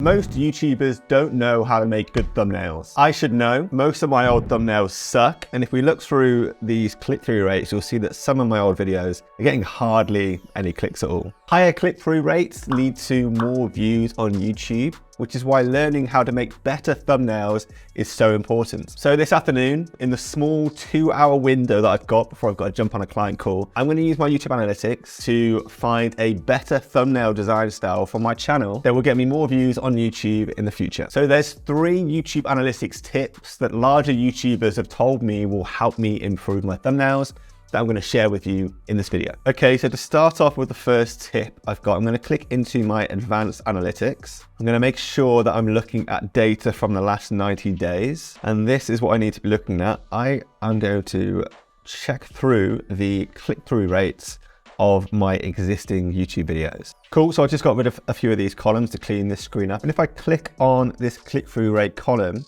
Most YouTubers don't know how to make good thumbnails. I should know. Most of my old thumbnails suck. And if we look through these click-through rates, you'll see that some of my old videos are getting hardly any clicks at all. Higher click-through rates lead to more views on YouTube, which is why learning how to make better thumbnails is so important. So this afternoon, in the small 2-hour window that I've got before I've got to jump on a client call, I'm going to use my YouTube analytics to find a better thumbnail design style for my channel that will get me more views on YouTube in the future. So there's 3 YouTube analytics tips that larger YouTubers have told me will help me improve my thumbnails that I'm going to share with you in this video. Okay, so to start off with the first tip I'm going to click into my advanced analytics. I'm going to make sure that I'm looking at data from the last 90 days. And this is what I need to be looking at. I am going to check through the click-through rates of my existing YouTube videos. Cool, so I just got rid of a few of these columns to clean this screen up. And if I click on this click-through rate column,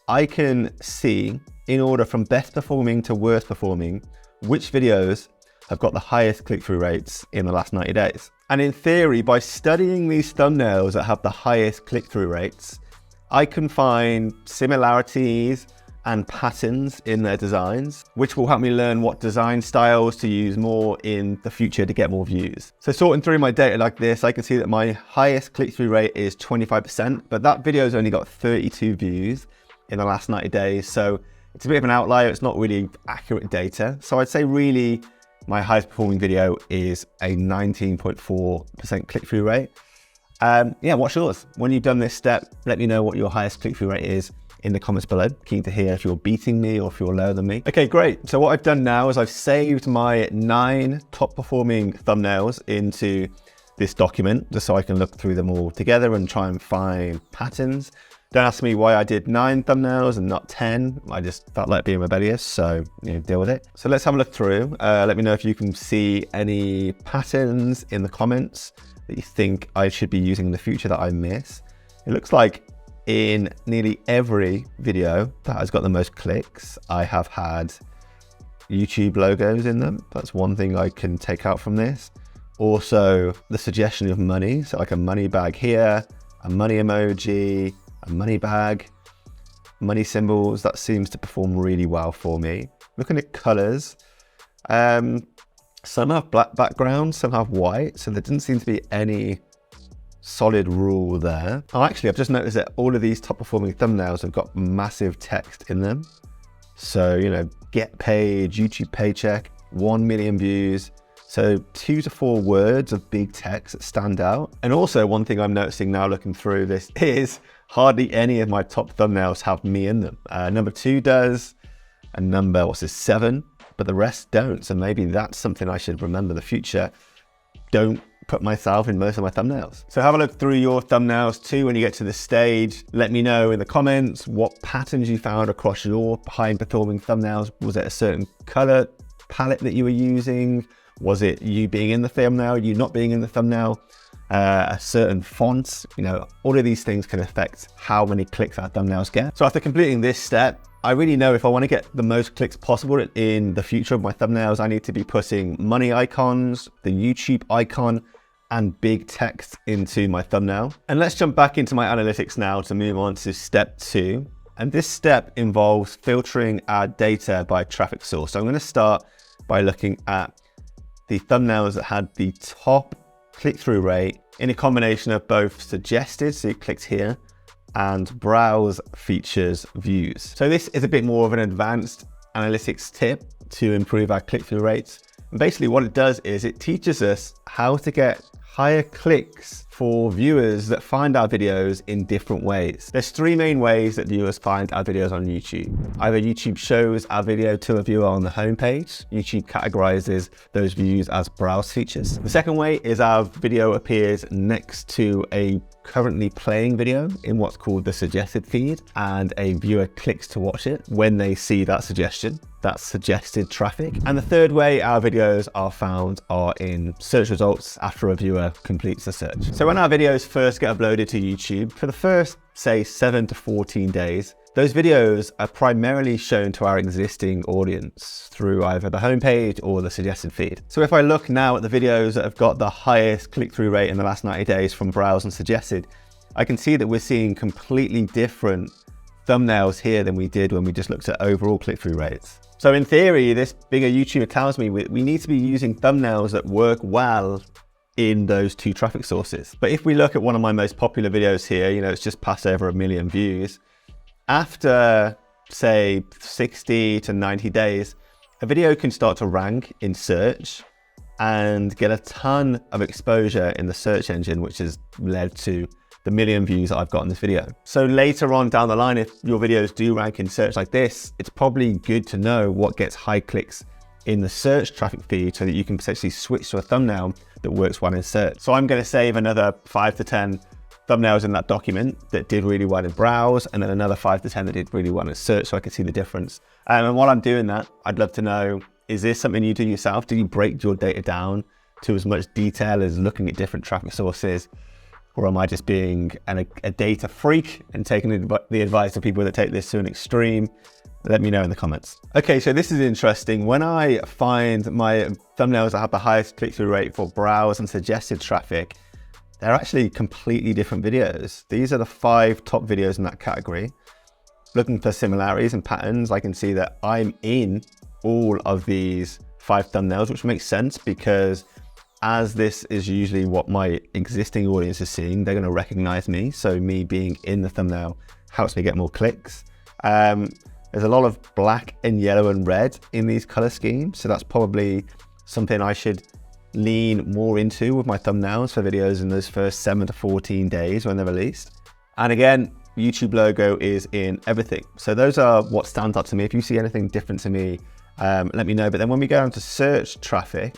I can see in order from best performing to worst performing, which videos have got the highest click-through rates in the last 90 days. And in theory, by studying these thumbnails that have the highest click-through rates, I can find similarities and patterns in their designs, which will help me learn what design styles to use more in the future to get more views. So sorting through my data like this, I can see that my highest click-through rate is 25%, but that video's only got 32 views in the last 90 days. So it's a bit of an outlier. It's not really accurate data. So I'd say really my highest performing video is a 19.4% click-through rate. Yeah, what's yours? When you've done this step, let me know what your highest click-through rate is in the comments below. Keen to hear if you're beating me or if you're lower than me. Okay, great. So what I've done now is I've saved my 9 top performing thumbnails into this document just so I can look through them all together and try and find patterns. Don't ask me why I did 9 thumbnails and not 10. I just felt like being rebellious, so deal with it. So let's have a look through. Let me know if you can see any patterns in the comments that you think I should be using in the future that I miss. It looks like in nearly every video that has got the most clicks, I have had YouTube logos in them. That's one thing I can take out from this. Also, the suggestion of money. So like a money bag here, a money emoji, a money bag, money symbols, that seems to perform really well for me. Looking at colors, some have black backgrounds, some have white, so there didn't seem to be any solid rule there. Oh, actually, I've just noticed that all of these top performing thumbnails have got massive text in them. So, get paid, YouTube paycheck, 1 million views. So 2 to 4 words of big text that stand out. And also one thing I'm noticing now looking through this is hardly any of my top thumbnails have me in them. Number 2 does, and number, 7, but the rest don't. So maybe that's something I should remember in the future. Don't put myself in most of my thumbnails. So have a look through your thumbnails too when you get to this stage. Let me know in the comments what patterns you found across your high performing thumbnails. Was it a certain color palette that you were using? Was it you being in the thumbnail, you not being in the thumbnail, a certain font? All of these things can affect how many clicks our thumbnails get. So after completing this step, I really know if I want to get the most clicks possible in the future of my thumbnails, I need to be putting money icons, the YouTube icon, and big text into my thumbnail. And let's jump back into my analytics now to move on to step 2. And this step involves filtering our data by traffic source. So I'm going to start by looking at the thumbnails that had the top click-through rate in a combination of both suggested, so you clicked here, and browse features views. So this is a bit more of an advanced analytics tip to improve our click-through rates. And basically what it does is it teaches us how to get higher clicks for viewers that find our videos in different ways. There's 3 main ways that viewers find our videos on YouTube. Either YouTube shows our video to a viewer on the homepage. YouTube categorizes those views as browse features. The second way is our video appears next to a currently playing video in what's called the suggested feed, and a viewer clicks to watch it when they see that suggestion. That's suggested traffic. And the third way our videos are found are in search results after a viewer completes the search. So when our videos first get uploaded to YouTube, for the first, say, 7 to 14 days, those videos are primarily shown to our existing audience through either the homepage or the suggested feed. So if I look now at the videos that have got the highest click-through rate in the last 90 days from browse and suggested, I can see that we're seeing completely different thumbnails here than we did when we just looked at overall click-through rates. So in theory, this bigger YouTuber tells me we need to be using thumbnails that work well in those two traffic sources. But if we look at one of my most popular videos here, you know, it's just passed over 1 million views. After say 60 to 90 days, a video can start to rank in search and get a ton of exposure in the search engine, which has led to the 1 million views that I've got in this video. So later on down the line, if your videos do rank in search like this, it's probably good to know what gets high clicks in the search traffic feed so that you can potentially switch to a thumbnail that works well in search. So I'm going to save another 5 to 10 thumbnails in that document that did really well in browse, and then another 5 to 10 that did really well in search, so I can see the difference. And while I'm doing that, I'd love to know, is this something you do yourself? Do you break your data down to as much detail as looking at different traffic sources? Or am I just being a data freak and taking the advice of people that take this to an extreme? Let me know in the comments. Okay, so this is interesting. When I find my thumbnails that have the highest click-through rate for browse and suggested traffic, they're actually completely different videos. These are the 5 top videos in that category. Looking for similarities and patterns, I can see that I'm in all of these 5 thumbnails, which makes sense because as this is usually what my existing audience is seeing, they're going to recognize me. So me being in the thumbnail helps me get more clicks. There's a lot of black and yellow and red in these color schemes. So that's probably something I should lean more into with my thumbnails for videos in those first 7 to 14 days when they're released. And again, YouTube logo is in everything. So those are what stands out to me. If you see anything different to me, let me know. But then when we go into search traffic,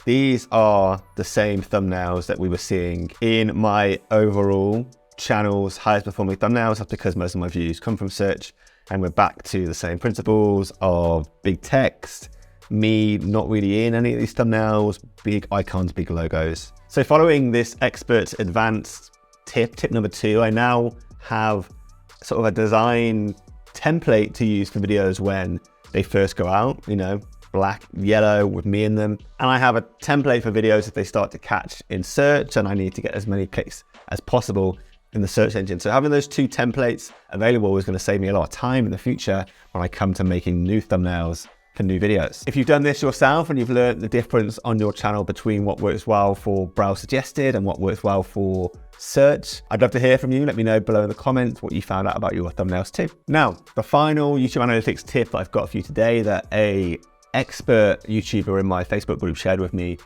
these are the same thumbnails that we were seeing in my overall channel's highest performing thumbnails. That's because most of my views come from search, and we're back to the same principles of big text, me not really in any of these thumbnails, big icons, big logos. So following this expert advanced tip number 2, I now have sort of a design template to use for videos when they first go out, you know, black, yellow with me in them. And I have a template for videos if they start to catch in search and I need to get as many clicks as possible in the search engine. So having those 2 templates available is going to save me a lot of time in the future when I come to making new thumbnails for new videos. If you've done this yourself and you've learned the difference on your channel between what works well for browse suggested and what works well for search, I'd love to hear from you. Let me know below in the comments what you found out about your thumbnails too. Now, the final YouTube analytics tip that I've got for you today that a expert YouTuber in my Facebook group shared with me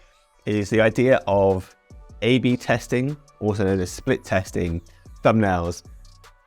is the idea of A/B testing, also known as split testing thumbnails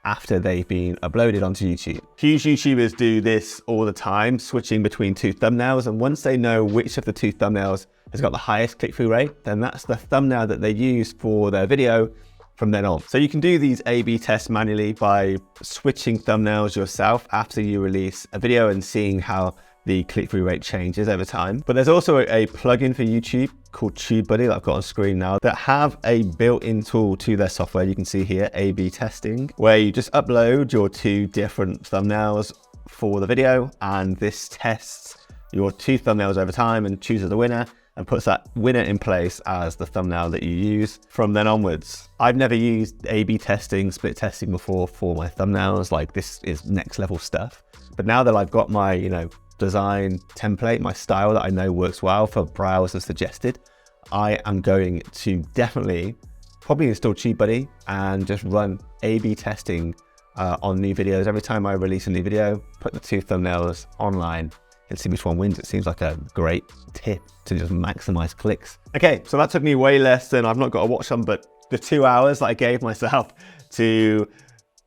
after they've been uploaded onto YouTube. Huge YouTubers do this all the time, switching between 2 thumbnails, and once they know which of the 2 thumbnails has got the highest click-through rate, then that's the thumbnail that they use for their video from then on. So you can do these A/B tests manually by switching thumbnails yourself after you release a video and seeing how the click-through rate changes over time. But there's also a plugin for YouTube called TubeBuddy that I've got on screen now that have a built-in tool to their software. You can see here, A/B testing, where you just upload your 2 different thumbnails for the video, and this tests your 2 thumbnails over time and chooses the winner and puts that winner in place as the thumbnail that you use from then onwards. I've never used A/B testing, split testing before for my thumbnails. Like, this is next level stuff. But now that I've got my, you know, design template, my style that I know works well for browse and suggested, I am going to definitely probably install TubeBuddy and just run A/B testing on new videos. Every time I release a new video, put the 2 thumbnails online and see which one wins. It seems like a great tip to just maximize clicks. Okay, so that took me way less than, I've not got to watch them, but the 2 hours that I gave myself to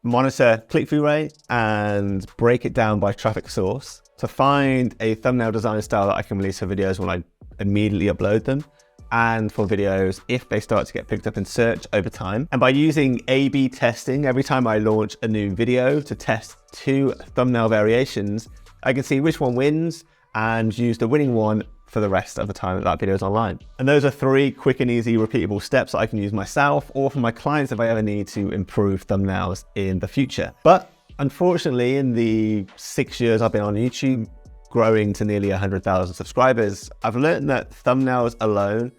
monitor click-through rate and break it down by traffic source to find a thumbnail design style that I can release for videos when I immediately upload them, and for videos if they start to get picked up in search over time. And by using A/B testing, every time I launch a new video to test 2 thumbnail variations, I can see which one wins and use the winning one for the rest of the time that video is online. And those are 3 quick and easy repeatable steps that I can use myself or for my clients if I ever need to improve thumbnails in the future. But unfortunately, in the 6 years I've been on YouTube, growing to nearly 100,000 subscribers, I've learned that thumbnails alone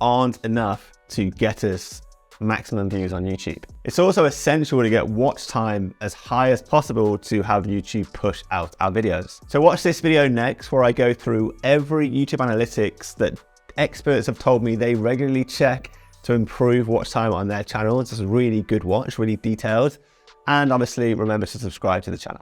aren't enough to get us maximum views on YouTube. It's also essential to get watch time as high as possible to have YouTube push out our videos. So watch this video next where I go through every YouTube analytics that experts have told me they regularly check to improve watch time on their channels. It's a really good watch, really detailed. And obviously remember to subscribe to the channel.